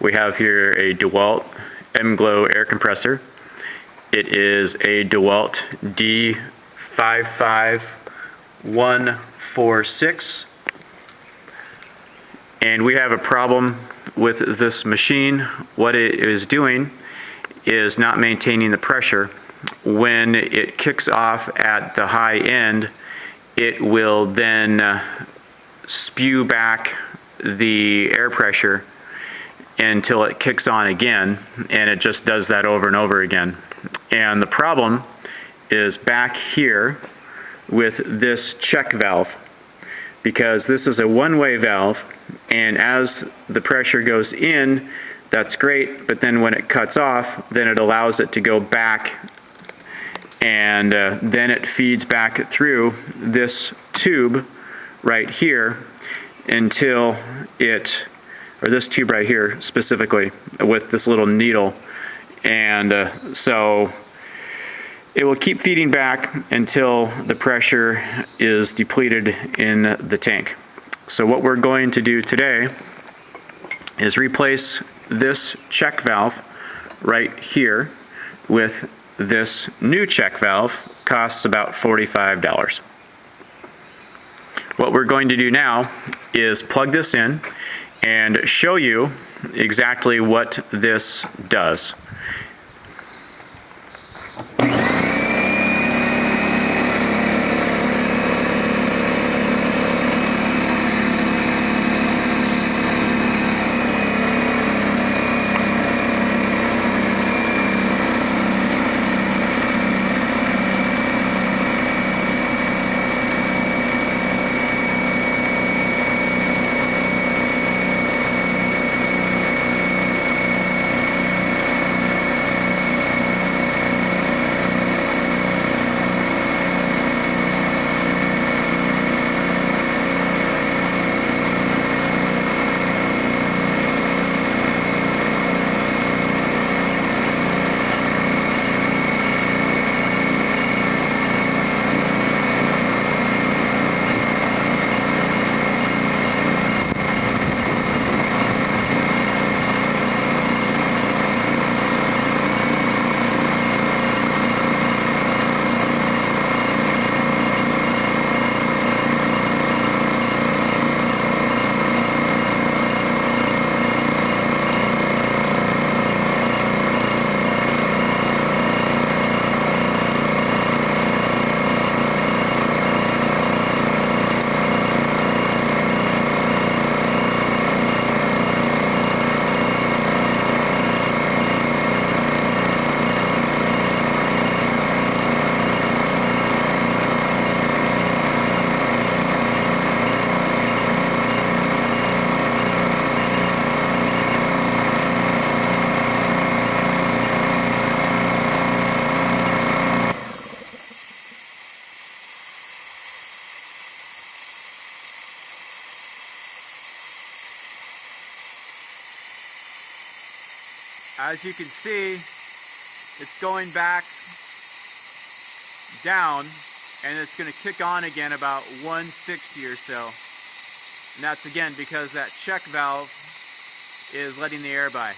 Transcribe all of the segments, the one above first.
We have here a Dewalt M-Glow air compressor. It is a Dewalt D55146. And we have a problem with this machine. What it is doing is not maintaining the pressure. When it kicks off at the high end, it will then spew back the air pressure until it kicks on again, and it just does that over and over again. And the problem is back here with this check valve, because this is a one-way valve, and as the pressure goes in, that's great, but then when it cuts off, then it allows it to go back, and then it feeds back through this tube right here until it, or this tube right here specifically, with this little needle. And so it will keep feeding back until the pressure is depleted in the tank. So what we're going to do today is replace this check valve right here with this new check valve. Costs about $45. What we're going to do now is plug this in and show you exactly what this does. As you can see, it's going back down, and it's going to kick on again about 160 or so. And that's again because that check valve is letting the air by.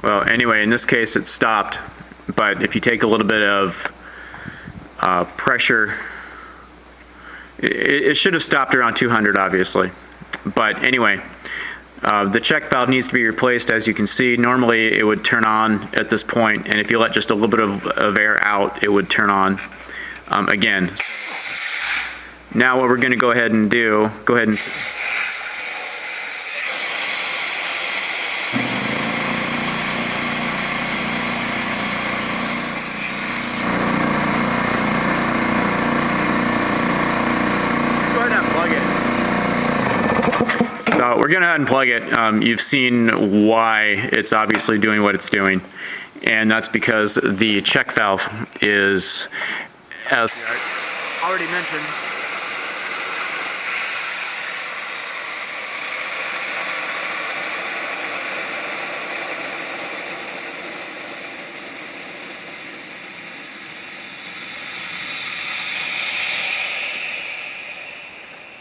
Well, anyway, in this case it stopped, but if you take a little bit of pressure, it should have stopped around 200 obviously. But anyway, the check valve needs to be replaced. As you can see, normally it would turn on at this point, and if you let just a little bit of air out, it would turn on again. Now what we're going to go ahead and do, So we're going to unplug it. You've seen why it's obviously doing what it's doing, and that's because the check valve is, as already mentioned,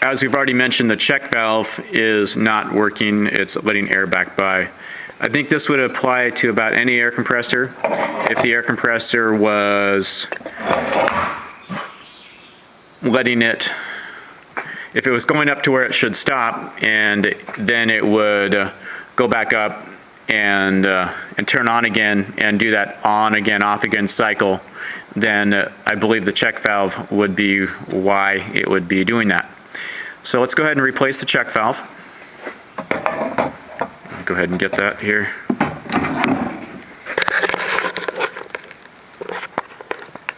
as we've already mentioned, the check valve is not working. It's letting air back by. I think this would apply to about any air compressor. If the air compressor was letting it, if it was going up to where it should stop, and then it would go back up and turn on again and do that on again, off again cycle, then I believe the check valve would be why it would be doing that. So let's go ahead and replace the check valve. Go ahead and get that here.